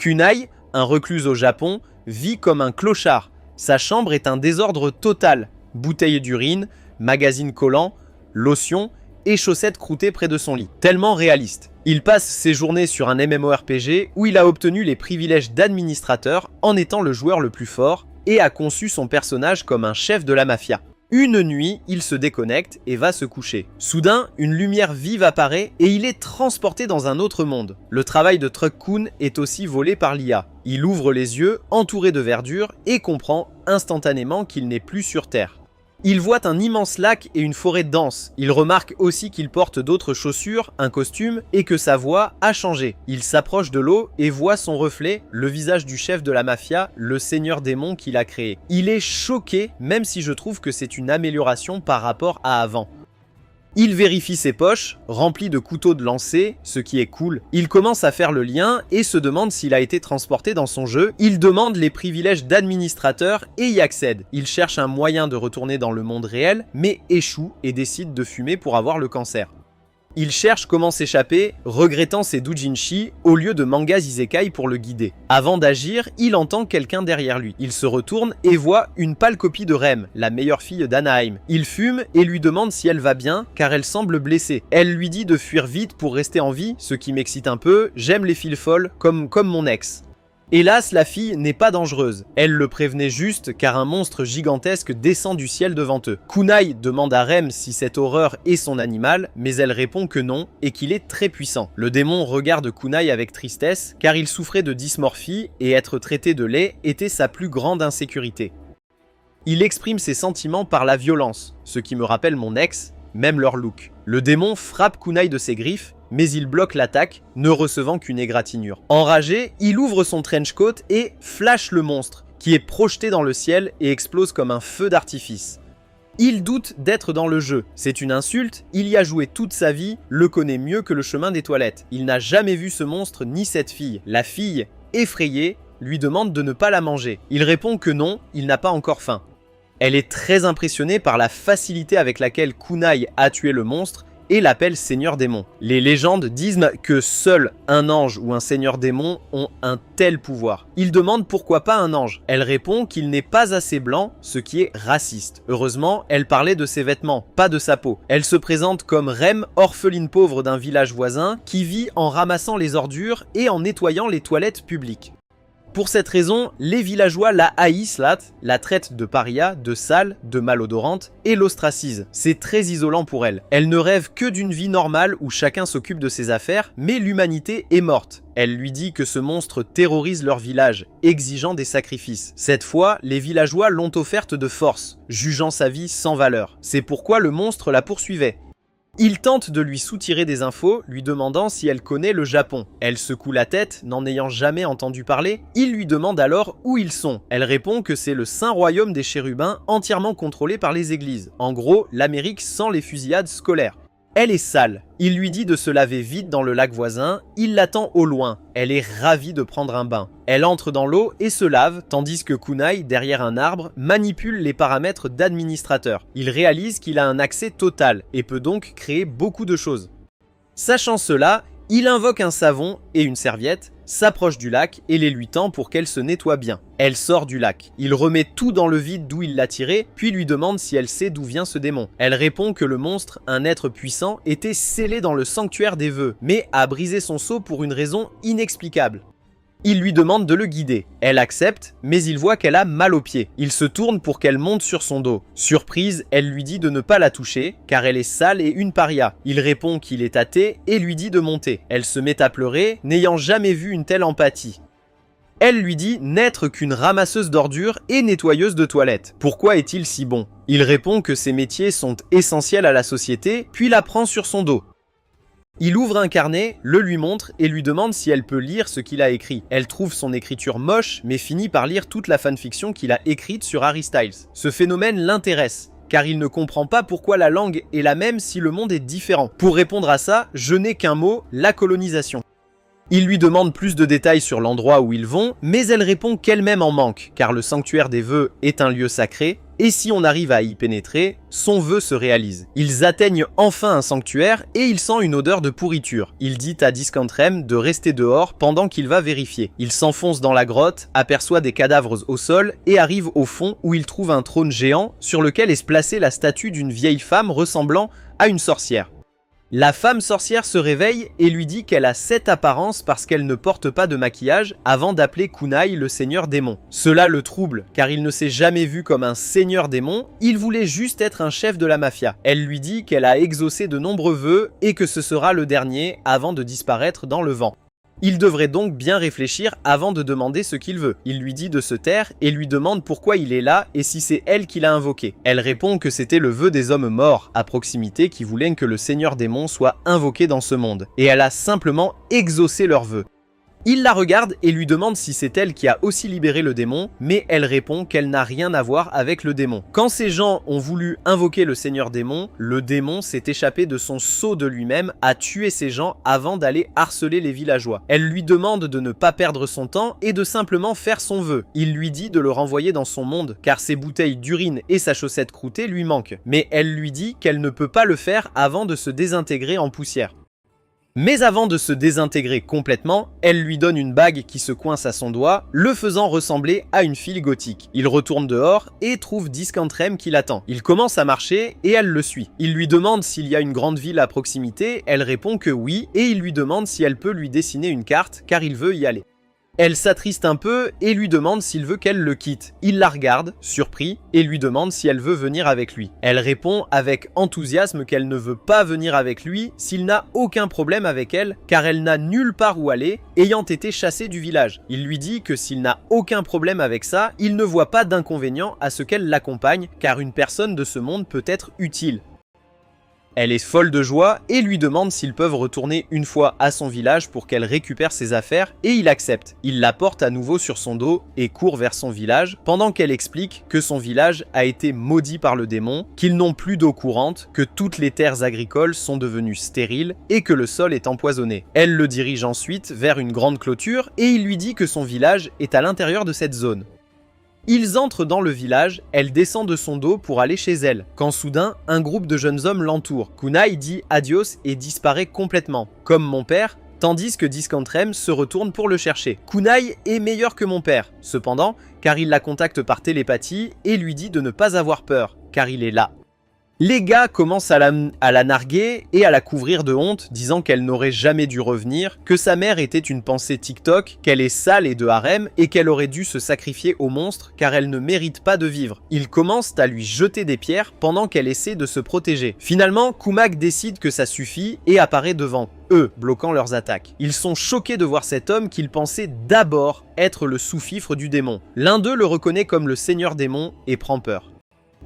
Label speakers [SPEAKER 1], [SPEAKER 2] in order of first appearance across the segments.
[SPEAKER 1] Kunai, un reclus au Japon, vit comme un clochard. Sa chambre est un désordre total. Bouteilles d'urine, magazines collants, lotions et chaussettes croûtées près de son lit. Tellement réaliste. Il passe ses journées sur un MMORPG où il a obtenu les privilèges d'administrateur en étant le joueur le plus fort et a conçu son personnage comme un chef de la mafia. Une nuit, il se déconnecte et va se coucher. Soudain, une lumière vive apparaît et il est transporté dans un autre monde. Le travail de Truck-kun est aussi volé par l'IA. Il ouvre les yeux, entouré de verdure, et comprend instantanément qu'il n'est plus sur Terre. Il voit un immense lac et une forêt dense. Il remarque aussi qu'il porte d'autres chaussures, un costume, et que sa voix a changé. Il s'approche de l'eau et voit son reflet, le visage du chef de la mafia, le seigneur démon qu'il a créé. Il est choqué, même si je trouve que c'est une amélioration par rapport à avant. Il vérifie ses poches, remplies de couteaux de lancer, ce qui est cool. Il commence à faire le lien et se demande s'il a été transporté dans son jeu. Il demande les privilèges d'administrateur et y accède. Il cherche un moyen de retourner dans le monde réel, mais échoue et décide de fumer pour avoir le cancer. Il cherche comment s'échapper, regrettant ses doujinshi au lieu de mangas isekai pour le guider. Avant d'agir, il entend quelqu'un derrière lui. Il se retourne et voit une pâle copie de Rem, la meilleure fille d'Anaheim. Il fume et lui demande si elle va bien, car elle semble blessée. Elle lui dit de fuir vite pour rester en vie, ce qui m'excite un peu. J'aime les filles folles, comme mon ex. Hélas, la fille n'est pas dangereuse. Elle le prévenait juste car un monstre gigantesque descend du ciel devant eux. Kunai demande à Rem si cette horreur est son animal, mais elle répond que non et qu'il est très puissant. Le démon regarde Kunai avec tristesse car il souffrait de dysmorphie et être traité de laid était sa plus grande insécurité. Il exprime ses sentiments par la violence, ce qui me rappelle mon ex, même leur look. Le démon frappe Kunai de ses griffes, mais il bloque l'attaque, ne recevant qu'une égratignure. Enragé, il ouvre son trenchcoat et flash le monstre, qui est projeté dans le ciel et explose comme un feu d'artifice. Il doute d'être dans le jeu. C'est une insulte, il y a joué toute sa vie, le connaît mieux que le chemin des toilettes. Il n'a jamais vu ce monstre ni cette fille. La fille, effrayée, lui demande de ne pas la manger. Il répond que non, il n'a pas encore faim. Elle est très impressionnée par la facilité avec laquelle Kunai a tué le monstre et l'appelle Seigneur Démon. Les légendes disent que seul un ange ou un Seigneur Démon ont un tel pouvoir. Il demande pourquoi pas un ange. Elle répond qu'il n'est pas assez blanc, ce qui est raciste. Heureusement, elle parlait de ses vêtements, pas de sa peau. Elle se présente comme Rem, orpheline pauvre d'un village voisin, qui vit en ramassant les ordures et en nettoyant les toilettes publiques. Pour cette raison, les villageois la haïssent, la traitent de paria, de sale, de malodorante et l'ostracisent. C'est très isolant pour elle. Elle ne rêve que d'une vie normale où chacun s'occupe de ses affaires, mais l'humanité est morte. Elle lui dit que ce monstre terrorise leur village, exigeant des sacrifices. Cette fois, les villageois l'ont offerte de force, jugeant sa vie sans valeur. C'est pourquoi le monstre la poursuivait. Il tente de lui soutirer des infos, lui demandant si elle connaît le Japon. Elle secoue la tête, n'en ayant jamais entendu parler. Il lui demande alors où ils sont. Elle répond que c'est le Saint Royaume des Chérubins, entièrement contrôlé par les églises. En gros, l'Amérique sans les fusillades scolaires. Elle est sale. Il lui dit de se laver vite dans le lac voisin. Il l'attend au loin. Elle est ravie de prendre un bain. Elle entre dans l'eau et se lave, tandis que Kunai, derrière un arbre, manipule les paramètres d'administrateur. Il réalise qu'il a un accès total et peut donc créer beaucoup de choses. Sachant cela, il invoque un savon et une serviette, s'approche du lac et les lui tend pour qu'elle se nettoie bien. Elle sort du lac. Il remet tout dans le vide d'où il l'a tiré, puis lui demande si elle sait d'où vient ce démon. Elle répond que le monstre, un être puissant, était scellé dans le sanctuaire des vœux, mais a brisé son sceau pour une raison inexplicable. Il lui demande de le guider. Elle accepte, mais il voit qu'elle a mal aux pieds. Il se tourne pour qu'elle monte sur son dos. Surprise, elle lui dit de ne pas la toucher, car elle est sale et une paria. Il répond qu'il est athée et lui dit de monter. Elle se met à pleurer, n'ayant jamais vu une telle empathie. Elle lui dit n'être qu'une ramasseuse d'ordures et nettoyeuse de toilettes. Pourquoi est-il si bon? Il répond que ces métiers sont essentiels à la société, puis la prend sur son dos. Il ouvre un carnet, le lui montre et lui demande si elle peut lire ce qu'il a écrit. Elle trouve son écriture moche, mais finit par lire toute la fanfiction qu'il a écrite sur Harry Styles. Ce phénomène l'intéresse, car il ne comprend pas pourquoi la langue est la même si le monde est différent. Pour répondre à ça, je n'ai qu'un mot, la colonisation. Il lui demande plus de détails sur l'endroit où ils vont, mais elle répond qu'elle-même en manque, car le sanctuaire des vœux est un lieu sacré, Et si on arrive à y pénétrer, son vœu se réalise. Ils atteignent enfin un sanctuaire et il sent une odeur de pourriture. Il dit à Discantrem de rester dehors pendant qu'il va vérifier. Il s'enfonce dans la grotte, aperçoit des cadavres au sol et arrive au fond où il trouve un trône géant sur lequel est placée la statue d'une vieille femme ressemblant à une sorcière. La femme sorcière se réveille et lui dit qu'elle a cette apparence parce qu'elle ne porte pas de maquillage avant d'appeler Kunai le seigneur démon. Cela le trouble car il ne s'est jamais vu comme un seigneur démon, il voulait juste être un chef de la mafia. Elle lui dit qu'elle a exaucé de nombreux vœux et que ce sera le dernier avant de disparaître dans le vent. Il devrait donc bien réfléchir avant de demander ce qu'il veut. Il lui dit de se taire et lui demande pourquoi il est là et si c'est elle qui l'a invoqué. Elle répond que c'était le vœu des hommes morts à proximité qui voulaient que le seigneur démon soit invoqué dans ce monde. Et elle a simplement exaucé leur vœu. Il la regarde et lui demande si c'est elle qui a aussi libéré le démon, mais elle répond qu'elle n'a rien à voir avec le démon. Quand ces gens ont voulu invoquer le seigneur démon, le démon s'est échappé de son sceau de lui-même, a tué ces gens avant d'aller harceler les villageois. Elle lui demande de ne pas perdre son temps et de simplement faire son vœu. Il lui dit de le renvoyer dans son monde, car ses bouteilles d'urine et sa chaussette croûtée lui manquent. Mais elle lui dit qu'elle ne peut pas le faire avant de se désintégrer en poussière. Mais avant de se désintégrer complètement, elle lui donne une bague qui se coince à son doigt, le faisant ressembler à une file gothique. Il retourne dehors et trouve Discantrem qui l'attend. Il commence à marcher et elle le suit. Il lui demande s'il y a une grande ville à proximité, elle répond que oui, et il lui demande si elle peut lui dessiner une carte car il veut y aller. Elle s'attriste un peu et lui demande s'il veut qu'elle le quitte. Il la regarde, surpris, et lui demande si elle veut venir avec lui. Elle répond avec enthousiasme qu'elle ne veut pas venir avec lui s'il n'a aucun problème avec elle, car elle n'a nulle part où aller, ayant été chassée du village. Il lui dit que s'il n'a aucun problème avec ça, il ne voit pas d'inconvénient à ce qu'elle l'accompagne, car une personne de ce monde peut être utile. Elle est folle de joie et lui demande s'ils peuvent retourner une fois à son village pour qu'elle récupère ses affaires et il accepte. Il la porte à nouveau sur son dos et court vers son village pendant qu'elle explique que son village a été maudit par le démon, qu'ils n'ont plus d'eau courante, que toutes les terres agricoles sont devenues stériles et que le sol est empoisonné. Elle le dirige ensuite vers une grande clôture et il lui dit que son village est à l'intérieur de cette zone. Ils entrent dans le village, elle descend de son dos pour aller chez elle, quand soudain, un groupe de jeunes hommes l'entoure. Kunai dit adios et disparaît complètement, comme mon père, tandis que Discantrem se retourne pour le chercher. Kunai est meilleur que mon père, cependant, car il la contacte par télépathie et lui dit de ne pas avoir peur, car il est là. Les gars commencent à la narguer et à la couvrir de honte, disant qu'elle n'aurait jamais dû revenir, que sa mère était une pensée TikTok, qu'elle est sale et de harem, et qu'elle aurait dû se sacrifier au monstre car elle ne mérite pas de vivre. Ils commencent à lui jeter des pierres pendant qu'elle essaie de se protéger. Finalement, Kumak décide que ça suffit et apparaît devant eux, bloquant leurs attaques. Ils sont choqués de voir cet homme qu'ils pensaient d'abord être le sous-fifre du démon. L'un d'eux le reconnaît comme le seigneur démon et prend peur.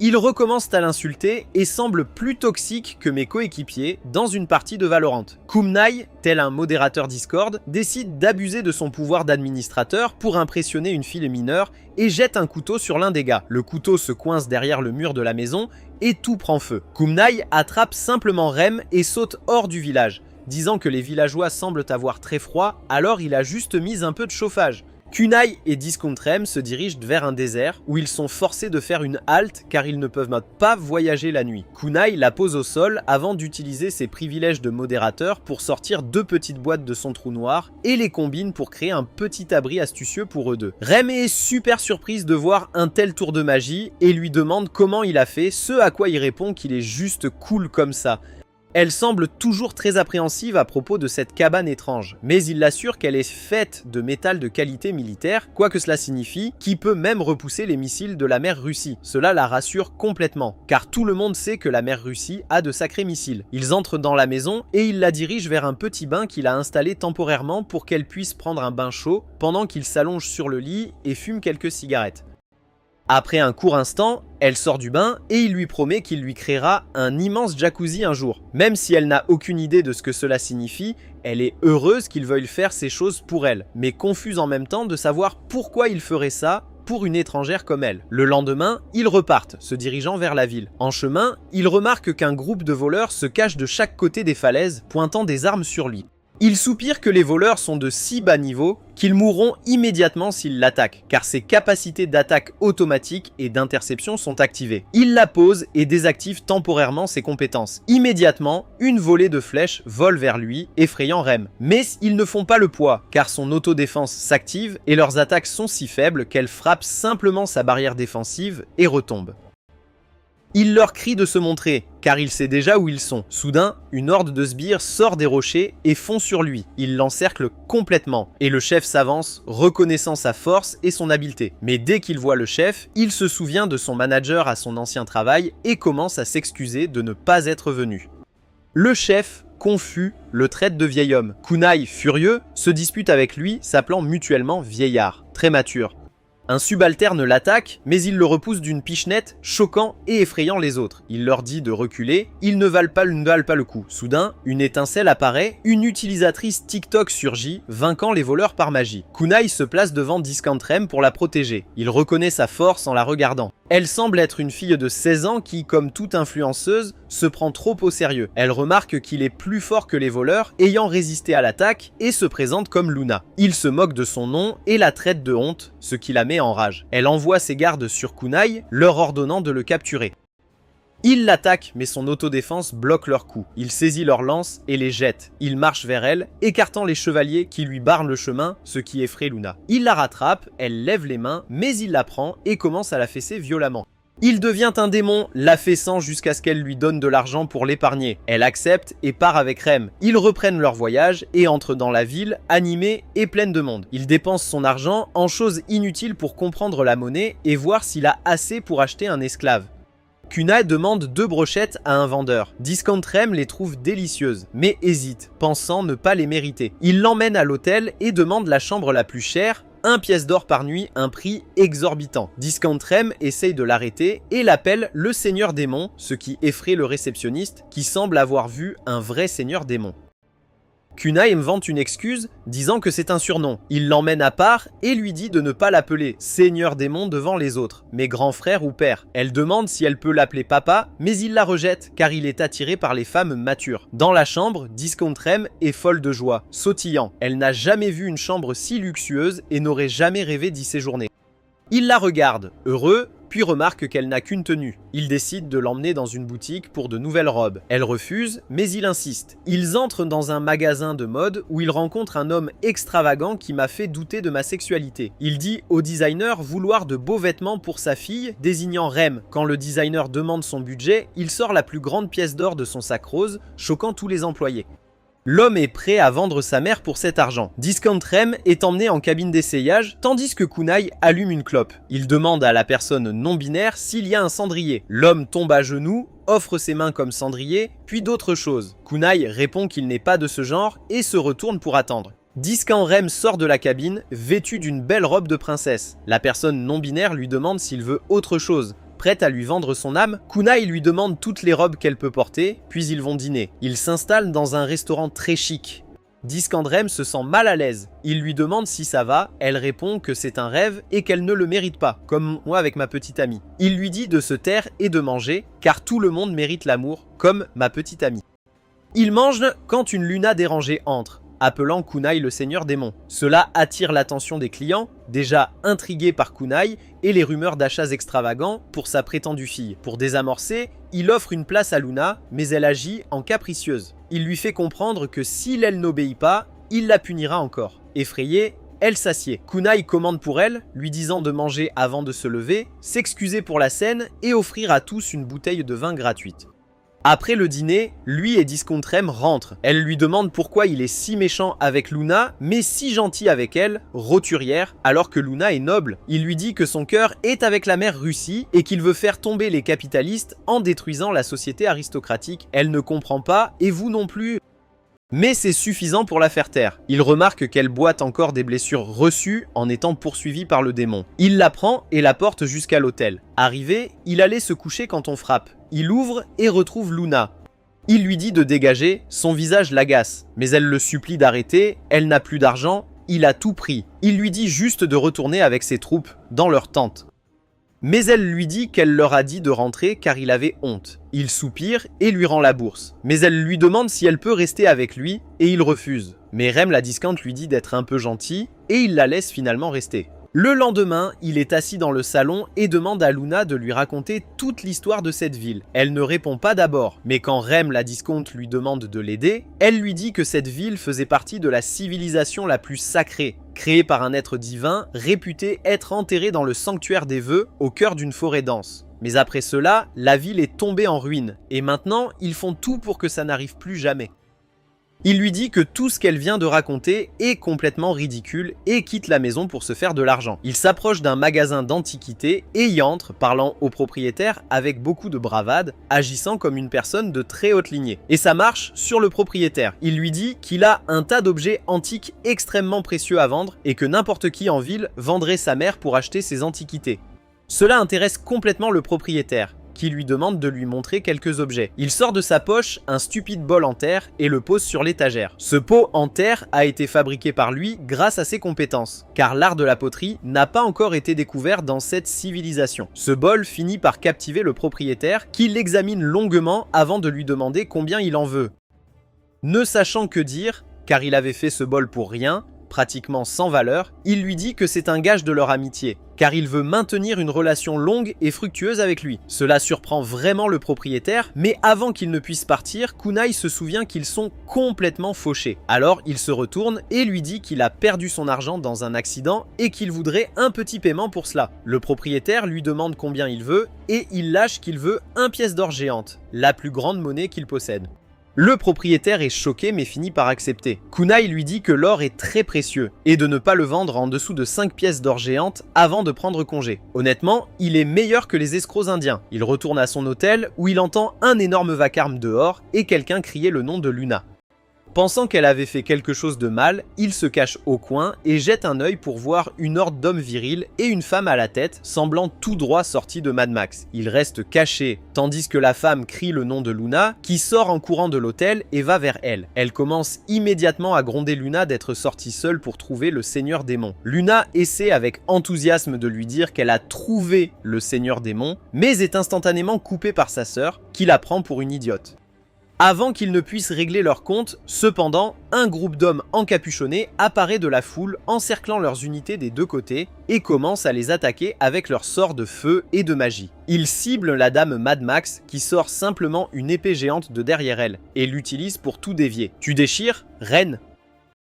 [SPEAKER 1] Ils recommencent à l'insulter et semblent plus toxiques que mes coéquipiers dans une partie de Valorant. Kumnai, tel un modérateur Discord, décide d'abuser de son pouvoir d'administrateur pour impressionner une fille mineure et jette un couteau sur l'un des gars. Le couteau se coince derrière le mur de la maison et tout prend feu. Kumnai attrape simplement Rem et saute hors du village, disant que les villageois semblent avoir très froid, alors il a juste mis un peu de chauffage. Kunai et Discantrem se dirigent vers un désert où ils sont forcés de faire une halte car ils ne peuvent pas voyager la nuit. Kunai la pose au sol avant d'utiliser ses privilèges de modérateur pour sortir 2 petites boîtes de son trou noir et les combine pour créer un petit abri astucieux pour eux deux. Rem est super surprise de voir un tel tour de magie et lui demande comment il a fait, ce à quoi il répond qu'il est juste cool comme ça. Elle semble toujours très appréhensive à propos de cette cabane étrange, mais il l'assure qu'elle est faite de métal de qualité militaire, quoi que cela signifie, qui peut même repousser les missiles de la mer Russie. Cela la rassure complètement, car tout le monde sait que la mer Russie a de sacrés missiles. Ils entrent dans la maison et il la dirige vers un petit bain qu'il a installé temporairement pour qu'elle puisse prendre un bain chaud pendant qu'il s'allonge sur le lit et fume quelques cigarettes. Après un court instant, elle sort du bain et il lui promet qu'il lui créera un immense jacuzzi un jour. Même si elle n'a aucune idée de ce que cela signifie, elle est heureuse qu'il veuille faire ces choses pour elle, mais confuse en même temps de savoir pourquoi il ferait ça pour une étrangère comme elle. Le lendemain, ils repartent, se dirigeant vers la ville. En chemin, ils remarquent qu'un groupe de voleurs se cache de chaque côté des falaises, pointant des armes sur lui. Il soupire que les voleurs sont de si bas niveau qu'ils mourront immédiatement s'ils l'attaquent, car ses capacités d'attaque automatique et d'interception sont activées. Il la pose et désactive temporairement ses compétences. Immédiatement, une volée de flèches vole vers lui, effrayant Rem. Mais ils ne font pas le poids, car son autodéfense s'active et leurs attaques sont si faibles qu'elles frappent simplement sa barrière défensive et retombent. Il leur crie de se montrer, car il sait déjà où ils sont. Soudain, une horde de sbires sort des rochers et fond sur lui. Il l'encercle complètement, et le chef s'avance, reconnaissant sa force et son habileté. Mais dès qu'il voit le chef, il se souvient de son manager à son ancien travail et commence à s'excuser de ne pas être venu. Le chef, confus, le traite de vieil homme. Kunai, furieux, se dispute avec lui, s'appelant mutuellement vieillard, très mature. Un subalterne l'attaque, mais il le repousse d'une pichenette, choquant et effrayant les autres. Il leur dit de reculer, ils ne valent pas le coup. Soudain, une étincelle apparaît, une utilisatrice TikTok surgit, vainquant les voleurs par magie. Kunai se place devant Discantrem pour la protéger. Il reconnaît sa force en la regardant. Elle semble être une fille de 16 ans qui, comme toute influenceuse, se prend trop au sérieux. Elle remarque qu'il est plus fort que les voleurs, ayant résisté à l'attaque, et se présente comme Luna. Il se moque de son nom et la traite de honte, ce qui la met en rage. Elle envoie ses gardes sur Kunai, leur ordonnant de le capturer. Il l'attaque, mais son autodéfense bloque leurs coups. Il saisit leurs lances et les jette. Il marche vers elle, écartant les chevaliers qui lui barrent le chemin, ce qui effraie Luna. Il la rattrape, elle lève les mains, mais il la prend et commence à la fesser violemment. Il devient un démon, l'affaissant jusqu'à ce qu'elle lui donne de l'argent pour l'épargner. Elle accepte et part avec Rem. Ils reprennent leur voyage et entrent dans la ville, animée et pleine de monde. Il dépense son argent en choses inutiles pour comprendre la monnaie et voir s'il a assez pour acheter un esclave. Kunai demande 2 brochettes à un vendeur. Discantrem les trouve délicieuses, mais hésite, pensant ne pas les mériter. Il l'emmène à l'hôtel et demande la chambre la plus chère, 1 pièce d'or par nuit, un prix exorbitant. Discantrem essaye de l'arrêter et l'appelle le Seigneur Démon, ce qui effraie le réceptionniste qui semble avoir vu un vrai Seigneur Démon. Kunai invente une excuse, disant que c'est un surnom. Il l'emmène à part et lui dit de ne pas l'appeler Seigneur Démon devant les autres, mais grand frère ou père. Elle demande si elle peut l'appeler papa, mais il la rejette car il est attiré par les femmes matures. Dans la chambre, Discantrem est folle de joie, sautillant. Elle n'a jamais vu une chambre si luxueuse et n'aurait jamais rêvé d'y séjourner. Il la regarde, heureux, puis remarque qu'elle n'a qu'une tenue. Il décide de l'emmener dans une boutique pour de nouvelles robes. Elle refuse, mais il insiste. Ils entrent dans un magasin de mode où il rencontre un homme extravagant qui m'a fait douter de ma sexualité. Il dit au designer vouloir de beaux vêtements pour sa fille, désignant Rem. Quand le designer demande son budget, il sort la plus grande pièce d'or de son sac rose, choquant tous les employés. L'homme est prêt à vendre sa mère pour cet argent. Discantrem est emmené en cabine d'essayage, tandis que Kunai allume une clope. Il demande à la personne non-binaire s'il y a un cendrier. L'homme tombe à genoux, offre ses mains comme cendrier, puis d'autres choses. Kunai répond qu'il n'est pas de ce genre et se retourne pour attendre. Discantrem sort de la cabine, vêtu d'une belle robe de princesse. La personne non-binaire lui demande s'il veut autre chose. Prête à lui vendre son âme, Kunai lui demande toutes les robes qu'elle peut porter, puis ils vont dîner. Ils s'installent dans un restaurant très chic. Discantrem se sent mal à l'aise. Il lui demande si ça va, elle répond que c'est un rêve et qu'elle ne le mérite pas, comme moi avec ma petite amie. Il lui dit de se taire et de manger, car tout le monde mérite l'amour, comme ma petite amie. Ils mangent quand une Luna dérangée entre, appelant Kunai le Seigneur Démon. Cela attire l'attention des clients, déjà intrigués par Kunai et les rumeurs d'achats extravagants pour sa prétendue fille. Pour désamorcer, il offre une place à Luna, mais elle agit en capricieuse. Il lui fait comprendre que si elle n'obéit pas, il la punira encore. Effrayée, elle s'assied. Kunai commande pour elle, lui disant de manger avant de se lever, s'excuser pour la scène et offrir à tous une bouteille de vin gratuite. Après le dîner, lui et Discantrem rentrent. Elle lui demande pourquoi il est si méchant avec Luna, mais si gentil avec elle, roturière, alors que Luna est noble. Il lui dit que son cœur est avec la mère Russie et qu'il veut faire tomber les capitalistes en détruisant la société aristocratique. Elle ne comprend pas, et vous non plus. Mais c'est suffisant pour la faire taire. Il remarque qu'elle boite encore des blessures reçues en étant poursuivie par le démon. Il la prend et la porte jusqu'à l'hôtel. Arrivé, il allait se coucher quand on frappe. Il ouvre et retrouve Luna. Il lui dit de dégager, son visage l'agace. Mais elle le supplie d'arrêter, elle n'a plus d'argent, il a tout pris. Il lui dit juste de retourner avec ses troupes dans leur tente. Mais elle lui dit qu'elle leur a dit de rentrer car il avait honte. Il soupire et lui rend la bourse. Mais elle lui demande si elle peut rester avec lui et il refuse. Mais Rem la discante lui dit d'être un peu gentil et il la laisse finalement rester. Le lendemain, il est assis dans le salon et demande à Luna de lui raconter toute l'histoire de cette ville. Elle ne répond pas d'abord, mais quand Rem la disconte lui demande de l'aider, elle lui dit que cette ville faisait partie de la civilisation la plus sacrée, créée par un être divin, réputé être enterré dans le sanctuaire des vœux, au cœur d'une forêt dense. Mais après cela, la ville est tombée en ruine, et maintenant, ils font tout pour que ça n'arrive plus jamais. Il lui dit que tout ce qu'elle vient de raconter est complètement ridicule et quitte la maison pour se faire de l'argent. Il s'approche d'un magasin d'antiquités et y entre, parlant au propriétaire avec beaucoup de bravade, agissant comme une personne de très haute lignée. Et ça marche sur le propriétaire. Il lui dit qu'il a un tas d'objets antiques extrêmement précieux à vendre et que n'importe qui en ville vendrait sa mère pour acheter ces antiquités. Cela intéresse complètement le propriétaire, qui lui demande de lui montrer quelques objets. Il sort de sa poche un stupide bol en terre et le pose sur l'étagère. Ce pot en terre a été fabriqué par lui grâce à ses compétences, car l'art de la poterie n'a pas encore été découvert dans cette civilisation. Ce bol finit par captiver le propriétaire qui l'examine longuement avant de lui demander combien il en veut. Ne sachant que dire, car il avait fait ce bol pour rien, pratiquement sans valeur, il lui dit que c'est un gage de leur amitié, car il veut maintenir une relation longue et fructueuse avec lui. Cela surprend vraiment le propriétaire, mais avant qu'il ne puisse partir, Kunai se souvient qu'ils sont complètement fauchés. Alors il se retourne et lui dit qu'il a perdu son argent dans un accident et qu'il voudrait un petit paiement pour cela. Le propriétaire lui demande combien il veut et il lâche qu'il veut 1 pièce d'or géante, la plus grande monnaie qu'il possède. Le propriétaire est choqué mais finit par accepter. Kunai lui dit que l'or est très précieux et de ne pas le vendre en dessous de 5 pièces d'or géantes avant de prendre congé. Honnêtement, il est meilleur que les escrocs indiens. Il retourne à son hôtel où il entend un énorme vacarme dehors et quelqu'un crier le nom de Luna. Pensant qu'elle avait fait quelque chose de mal, il se cache au coin et jette un œil pour voir une horde d'hommes virils et une femme à la tête, semblant tout droit sortie de Mad Max. Il reste caché, tandis que la femme crie le nom de Luna, qui sort en courant de l'hôtel et va vers elle. Elle commence immédiatement à gronder Luna d'être sortie seule pour trouver le Seigneur Démon. Luna essaie avec enthousiasme de lui dire qu'elle a trouvé le Seigneur Démon, mais est instantanément coupée par sa sœur, qui la prend pour une idiote. Avant qu'ils ne puissent régler leur compte, cependant, un groupe d'hommes encapuchonnés apparaît de la foule, encerclant leurs unités des deux côtés et commence à les attaquer avec leurs sorts de feu et de magie. Ils ciblent la dame Mad Max qui sort simplement une épée géante de derrière elle et l'utilise pour tout dévier. Tu déchires, reine?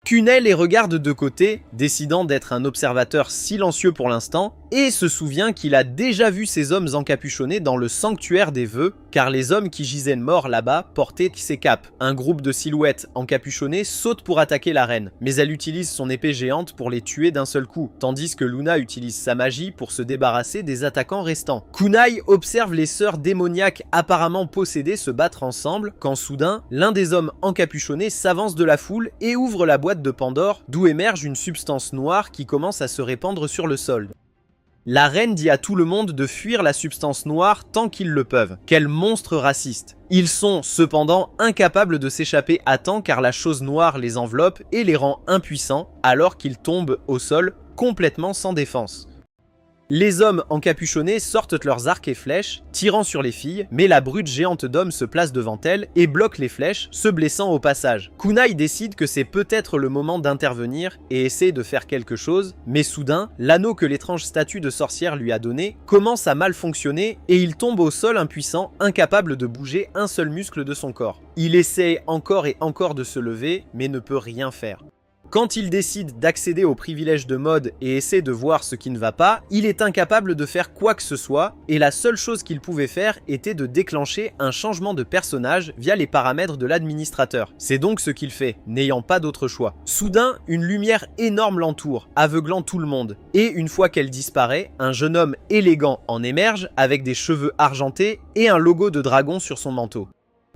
[SPEAKER 1] Kunai les regarde de côté, décidant d'être un observateur silencieux pour l'instant, et se souvient qu'il a déjà vu ces hommes encapuchonnés dans le sanctuaire des vœux, car les hommes qui gisaient morts là-bas portaient ces capes. Un groupe de silhouettes encapuchonnées saute pour attaquer la reine, mais elle utilise son épée géante pour les tuer d'un seul coup, tandis que Luna utilise sa magie pour se débarrasser des attaquants restants. Kunai observe les sœurs démoniaques apparemment possédées se battre ensemble, quand soudain, l'un des hommes encapuchonnés s'avance de la foule et ouvre la boîte de Pandore, d'où émerge une substance noire qui commence à se répandre sur le sol. La reine dit à tout le monde de fuir la substance noire tant qu'ils le peuvent. Quel monstre raciste! Ils sont cependant incapables de s'échapper à temps car la chose noire les enveloppe et les rend impuissants alors qu'ils tombent au sol complètement sans défense. Les hommes encapuchonnés sortent leurs arcs et flèches, tirant sur les filles, mais la brute géante d'hommes se place devant elles et bloque les flèches, se blessant au passage. Kunai décide que c'est peut-être le moment d'intervenir et essaie de faire quelque chose, mais soudain, l'anneau que l'étrange statue de sorcière lui a donné commence à mal fonctionner et il tombe au sol impuissant, incapable de bouger un seul muscle de son corps. Il essaie encore et encore de se lever, mais ne peut rien faire. Quand il décide d'accéder aux privilèges de mode et essaie de voir ce qui ne va pas, il est incapable de faire quoi que ce soit et la seule chose qu'il pouvait faire était de déclencher un changement de personnage via les paramètres de l'administrateur. C'est donc ce qu'il fait, n'ayant pas d'autre choix. Soudain, une lumière énorme l'entoure, aveuglant tout le monde. Et une fois qu'elle disparaît, un jeune homme élégant en émerge avec des cheveux argentés et un logo de dragon sur son manteau.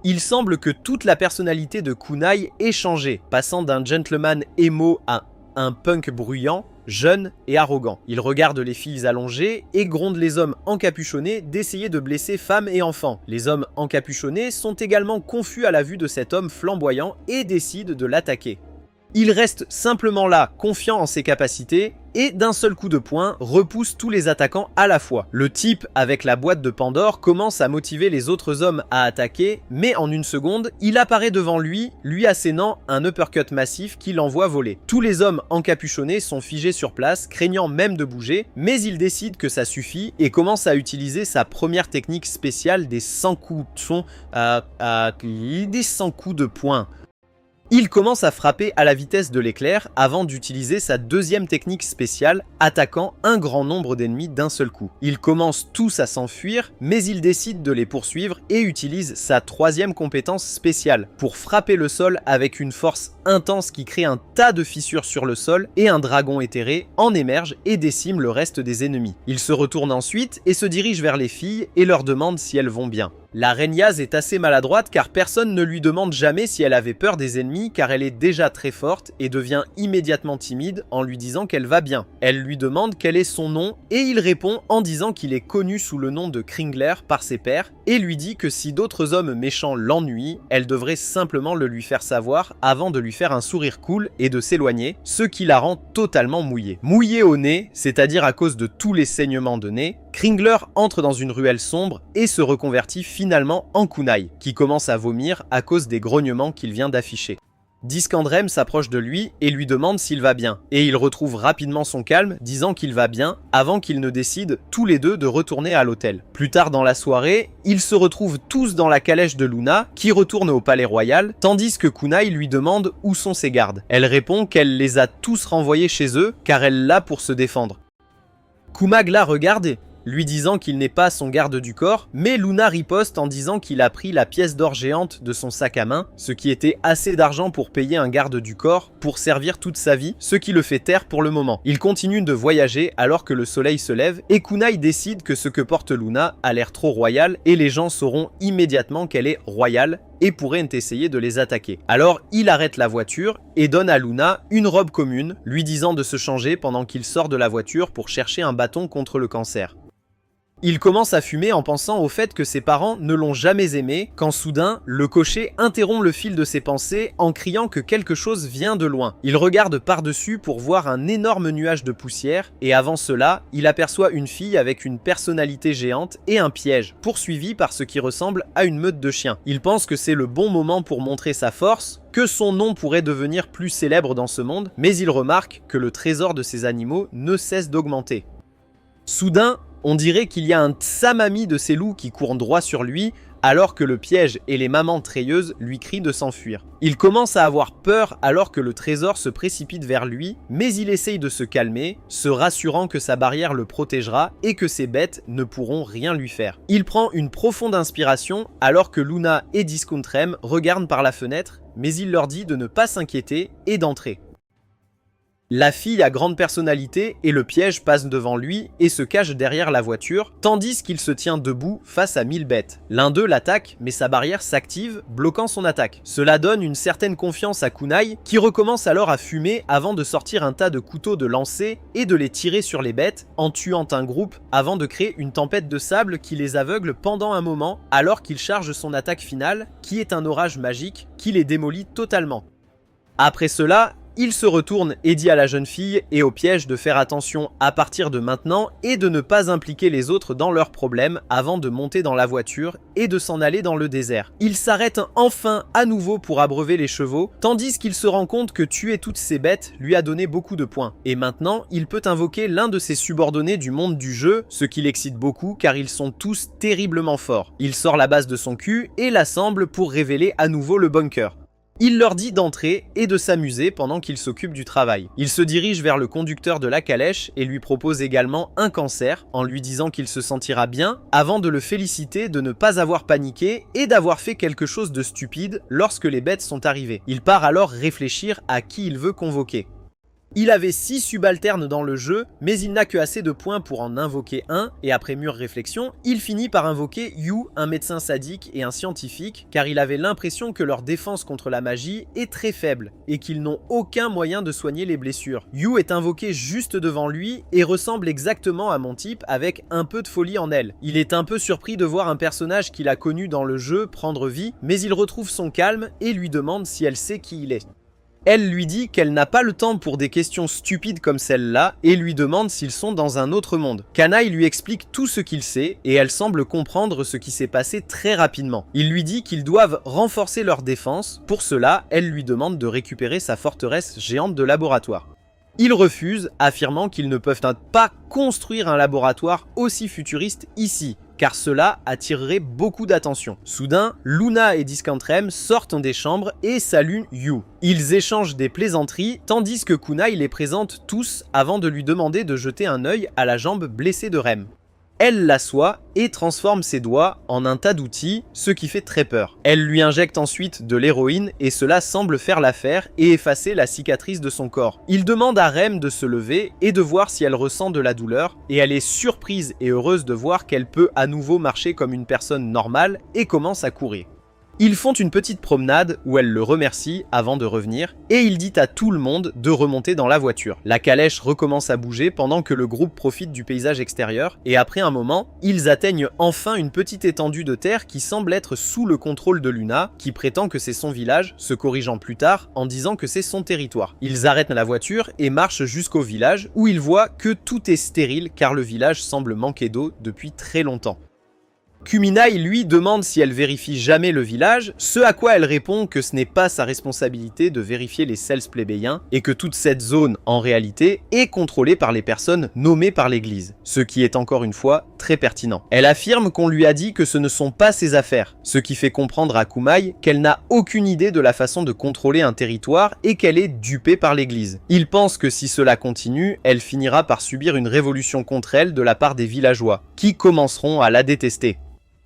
[SPEAKER 1] Il semble que toute la personnalité de Kunai ait changé, passant d'un gentleman émo à un punk bruyant, jeune et arrogant. Il regarde les filles allongées et gronde les hommes encapuchonnés d'essayer de blesser femmes et enfants. Les hommes encapuchonnés sont également confus à la vue de cet homme flamboyant et décident de l'attaquer. Il reste simplement là, confiant en ses capacités, et d'un seul coup de poing, repousse tous les attaquants à la fois. Le type, avec la boîte de Pandore, commence à motiver les autres hommes à attaquer, mais en une seconde, il apparaît devant lui assénant un uppercut massif qui l'envoie voler. Tous les hommes encapuchonnés sont figés sur place, craignant même de bouger, mais il décide que ça suffit et commence à utiliser sa première technique spéciale des 100 coups des 100 coups de poing. Il commence à frapper à la vitesse de l'éclair avant d'utiliser sa deuxième technique spéciale, attaquant un grand nombre d'ennemis d'un seul coup. Ils commencent tous à s'enfuir, mais il décide de les poursuivre et utilise sa troisième compétence spéciale pour frapper le sol avec une force intense qui crée un tas de fissures sur le sol et un dragon éthéré en émerge et décime le reste des ennemis. Il se retourne ensuite et se dirige vers les filles et leur demande si elles vont bien. La reine Yaz est assez maladroite car personne ne lui demande jamais si elle avait peur des ennemis car elle est déjà très forte et devient immédiatement timide en lui disant qu'elle va bien. Elle lui demande quel est son nom et il répond en disant qu'il est connu sous le nom de Kringler par ses pairs et lui dit que si d'autres hommes méchants l'ennuient, elle devrait simplement le lui faire savoir avant de lui faire un sourire cool et de s'éloigner, ce qui la rend totalement mouillée. Mouillée au nez, c'est-à-dire à cause de tous les saignements de nez, Kringler entre dans une ruelle sombre et se reconvertit finalement en kunai, qui commence à vomir à cause des grognements qu'il vient d'afficher. Discandrem s'approche de lui et lui demande s'il va bien, et il retrouve rapidement son calme, disant qu'il va bien, avant qu'ils ne décident tous les deux de retourner à l'hôtel. Plus tard dans la soirée, ils se retrouvent tous dans la calèche de Luna, qui retourne au palais royal, tandis que Kunai lui demande où sont ses gardes. Elle répond qu'elle les a tous renvoyés chez eux, car elle l'a pour se défendre. Kumag la regarde lui disant qu'il n'est pas son garde du corps, mais Luna riposte en disant qu'il a pris la pièce d'or géante de son sac à main, ce qui était assez d'argent pour payer un garde du corps pour servir toute sa vie, ce qui le fait taire pour le moment. Il continue de voyager alors que le soleil se lève et Kunai décide que ce que porte Luna a l'air trop royal et les gens sauront immédiatement qu'elle est royale et pourraient essayer de les attaquer. Alors il arrête la voiture et donne à Luna une robe commune, lui disant de se changer pendant qu'il sort de la voiture pour chercher un bâton contre le cancer. Il commence à fumer en pensant au fait que ses parents ne l'ont jamais aimé, quand soudain, le cocher interrompt le fil de ses pensées en criant que quelque chose vient de loin. Il regarde par-dessus pour voir un énorme nuage de poussière, et avant cela, il aperçoit une fille avec une personnalité géante et un piège, poursuivi par ce qui ressemble à une meute de chiens. Il pense que c'est le bon moment pour montrer sa force, que son nom pourrait devenir plus célèbre dans ce monde, mais il remarque que le trésor de ces animaux ne cesse d'augmenter. Soudain, on dirait qu'il y a un tsamami de ces loups qui courent droit sur lui, alors que le piège et les mamans treilleuses lui crient de s'enfuir. Il commence à avoir peur alors que le trésor se précipite vers lui, mais il essaye de se calmer, se rassurant que sa barrière le protégera et que ces bêtes ne pourront rien lui faire. Il prend une profonde inspiration alors que Luna et Discandrem regardent par la fenêtre, mais il leur dit de ne pas s'inquiéter et d'entrer. La fille a grande personnalité et le piège passe devant lui et se cache derrière la voiture, tandis qu'il se tient debout face à 1000 bêtes. L'un d'eux l'attaque, mais sa barrière s'active, bloquant son attaque. Cela donne une certaine confiance à Kunai, qui recommence alors à fumer avant de sortir un tas de couteaux de lancer et de les tirer sur les bêtes, en tuant un groupe avant de créer une tempête de sable qui les aveugle pendant un moment, alors qu'il charge son attaque finale, qui est un orage magique qui les démolit totalement. Après cela, il se retourne et dit à la jeune fille et au piège de faire attention à partir de maintenant et de ne pas impliquer les autres dans leurs problèmes avant de monter dans la voiture et de s'en aller dans le désert. Il s'arrête enfin à nouveau pour abreuver les chevaux, tandis qu'il se rend compte que tuer toutes ces bêtes lui a donné beaucoup de points. Et maintenant, il peut invoquer l'un de ses subordonnés du monde du jeu, ce qui l'excite beaucoup car ils sont tous terriblement forts. Il sort la base de son cul et l'assemble pour révéler à nouveau le bunker. Il leur dit d'entrer et de s'amuser pendant qu'il s'occupe du travail. Il se dirige vers le conducteur de la calèche et lui propose également un cancer en lui disant qu'il se sentira bien avant de le féliciter de ne pas avoir paniqué et d'avoir fait quelque chose de stupide lorsque les bêtes sont arrivées. Il part alors réfléchir à qui il veut convoquer. Il avait 6 subalternes dans le jeu, mais il n'a que assez de points pour en invoquer un, et après mûre réflexion, il finit par invoquer Yu, un médecin sadique et un scientifique, car il avait l'impression que leur défense contre la magie est très faible, et qu'ils n'ont aucun moyen de soigner les blessures. Yu est invoqué juste devant lui, et ressemble exactement à mon type, avec un peu de folie en elle. Il est un peu surpris de voir un personnage qu'il a connu dans le jeu prendre vie, mais il retrouve son calme et lui demande si elle sait qui il est. Elle lui dit qu'elle n'a pas le temps pour des questions stupides comme celle-là et lui demande s'ils sont dans un autre monde. Kanaï lui explique tout ce qu'il sait et elle semble comprendre ce qui s'est passé très rapidement. Il lui dit qu'ils doivent renforcer leur défense. Pour cela, elle lui demande de récupérer sa forteresse géante de laboratoire. Il refuse, affirmant qu'ils ne peuvent pas construire un laboratoire aussi futuriste ici, car cela attirerait beaucoup d'attention. Soudain, Luna et Discantrem sortent des chambres et saluent Yu. Ils échangent des plaisanteries, tandis que Kunai les présente tous avant de lui demander de jeter un œil à la jambe blessée de Rem. Elle l'assoit et transforme ses doigts en un tas d'outils, ce qui fait très peur. Elle lui injecte ensuite de l'héroïne et cela semble faire l'affaire et effacer la cicatrice de son corps. Il demande à Rem de se lever et de voir si elle ressent de la douleur et elle est surprise et heureuse de voir qu'elle peut à nouveau marcher comme une personne normale et commence à courir. Ils font une petite promenade où elle le remercie avant de revenir et il dit à tout le monde de remonter dans la voiture. La calèche recommence à bouger pendant que le groupe profite du paysage extérieur et après un moment, ils atteignent enfin une petite étendue de terre qui semble être sous le contrôle de Luna qui prétend que c'est son village, se corrigeant plus tard en disant que c'est son territoire. Ils arrêtent la voiture et marchent jusqu'au village où ils voient que tout est stérile car le village semble manquer d'eau depuis très longtemps. Kuminai lui demande si elle vérifie jamais le village, ce à quoi elle répond que ce n'est pas sa responsabilité de vérifier les Cells plébéiens et que toute cette zone, en réalité, est contrôlée par les personnes nommées par l'église, ce qui est encore une fois très pertinent. Elle affirme qu'on lui a dit que ce ne sont pas ses affaires, ce qui fait comprendre à Kumai qu'elle n'a aucune idée de la façon de contrôler un territoire et qu'elle est dupée par l'église. Il pense que si cela continue, elle finira par subir une révolution contre elle de la part des villageois, qui commenceront à la détester.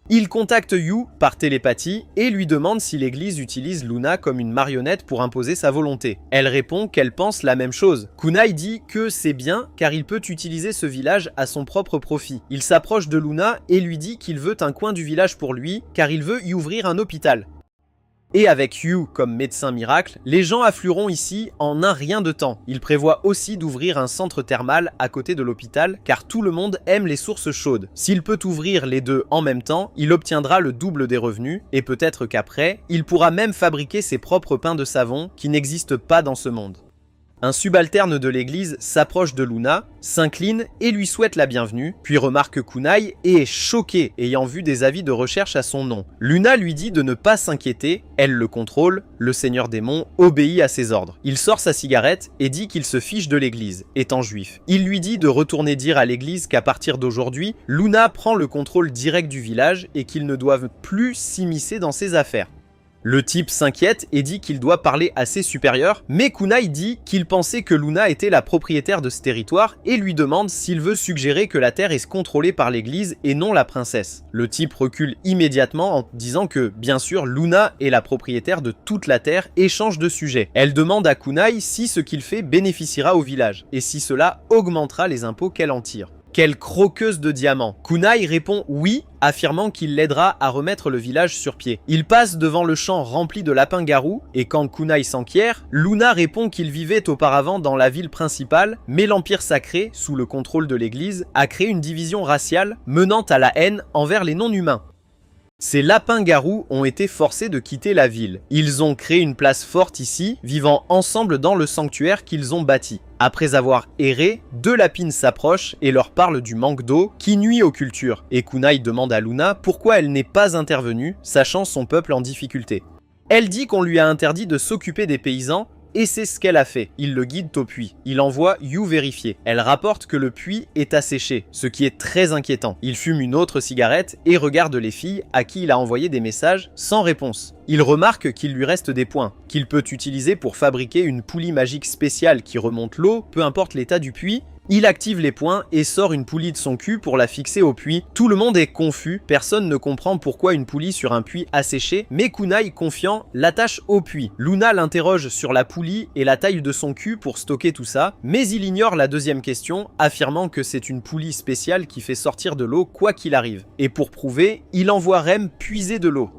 [SPEAKER 1] Il contacte Yu par télépathie et lui demande si l'église utilise Luna comme une marionnette pour imposer sa volonté. Elle répond qu'elle pense la même chose. Kunai dit que c'est bien car il peut utiliser ce village à son propre profit. Il s'approche de Luna et lui dit qu'il veut un coin du village pour lui car il veut y ouvrir un hôpital. Et avec Yu comme médecin miracle, les gens afflueront ici en un rien de temps. Il prévoit aussi d'ouvrir un centre thermal à côté de l'hôpital car tout le monde aime les sources chaudes. S'il peut ouvrir les deux en même temps, il obtiendra le double des revenus et peut-être qu'après, il pourra même fabriquer ses propres pains de savon qui n'existent pas dans ce monde. Un subalterne de l'église s'approche de Luna, s'incline et lui souhaite la bienvenue, puis remarque Kunai et est choquée ayant vu des avis de recherche à son nom. Luna lui dit de ne pas s'inquiéter, elle le contrôle, le seigneur démon obéit à ses ordres. Il sort sa cigarette et dit qu'il se fiche de l'église, étant juif. Il lui dit de retourner dire à l'église qu'à partir d'aujourd'hui, Luna prend le contrôle direct du village et qu'ils ne doivent plus s'immiscer dans ses affaires. Le type s'inquiète et dit qu'il doit parler à ses supérieurs, mais Kunai dit qu'il pensait que Luna était la propriétaire de ce territoire et lui demande s'il veut suggérer que la terre est contrôlée par l'église et non la princesse. Le type recule immédiatement en disant que, bien sûr, Luna est la propriétaire de toute la terre et change de sujet. Elle demande à Kunai si ce qu'il fait bénéficiera au village et si cela augmentera les impôts qu'elle en tire. Quelle croqueuse de diamants! Kunai répond oui, affirmant qu'il l'aidera à remettre le village sur pied. Il passe devant le champ rempli de lapins-garous, et quand Kunai s'enquiert, Luna répond qu'il vivait auparavant dans la ville principale, mais l'Empire sacré, sous le contrôle de l'église, a créé une division raciale menant à la haine envers les non-humains. Ces lapins-garous ont été forcés de quitter la ville. Ils ont créé une place forte ici, vivant ensemble dans le sanctuaire qu'ils ont bâti. Après avoir erré, deux lapines s'approchent et leur parlent du manque d'eau qui nuit aux cultures. Et Kunai demande à Luna pourquoi elle n'est pas intervenue, sachant son peuple en difficulté. Elle dit qu'on lui a interdit de s'occuper des paysans, et c'est ce qu'elle a fait. Il le guide au puits. Il envoie Yu vérifier. Elle rapporte que le puits est asséché, ce qui est très inquiétant. Il fume une autre cigarette et regarde les filles à qui il a envoyé des messages sans réponse. Il remarque qu'il lui reste des points, qu'il peut utiliser pour fabriquer une poulie magique spéciale qui remonte l'eau, peu importe l'état du puits. Il active les points et sort une poulie de son cul pour la fixer au puits. Tout le monde est confus, personne ne comprend pourquoi une poulie sur un puits asséché, mais Kunai, confiant, l'attache au puits. Luna l'interroge sur la poulie et la taille de son cul pour stocker tout ça, mais il ignore la deuxième question, affirmant que c'est une poulie spéciale qui fait sortir de l'eau quoi qu'il arrive. Et pour prouver, il envoie Rem puiser de l'eau.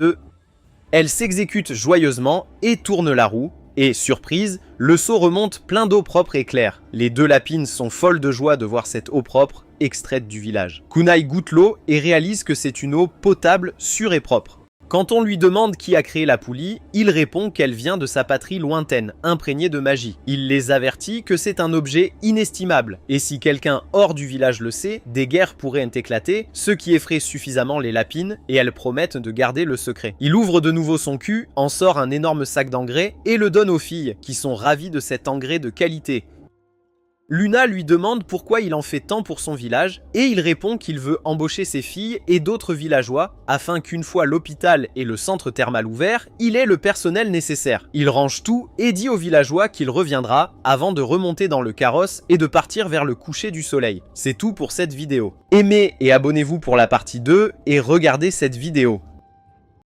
[SPEAKER 1] Elle s'exécute joyeusement et tourne la roue. Et, surprise, le seau remonte plein d'eau propre et claire. Les deux lapines sont folles de joie de voir cette eau propre extraite du village. Kunai goûte l'eau et réalise que c'est une eau potable, sûre et propre. Quand on lui demande qui a créé la poulie, il répond qu'elle vient de sa patrie lointaine, imprégnée de magie. Il les avertit que c'est un objet inestimable, et si quelqu'un hors du village le sait, des guerres pourraient éclater, ce qui effraie suffisamment les lapines, et elles promettent de garder le secret. Il ouvre de nouveau son cul, en sort un énorme sac d'engrais, et le donne aux filles, qui sont ravies de cet engrais de qualité. Luna lui demande pourquoi il en fait tant pour son village, et il répond qu'il veut embaucher ses filles et d'autres villageois, afin qu'une fois l'hôpital et le centre thermal ouverts, il ait le personnel nécessaire. Il range tout et dit aux villageois qu'il reviendra avant de remonter dans le carrosse et de partir vers le coucher du soleil. C'est tout pour cette vidéo. Aimez et abonnez-vous pour la partie 2 et regardez cette vidéo.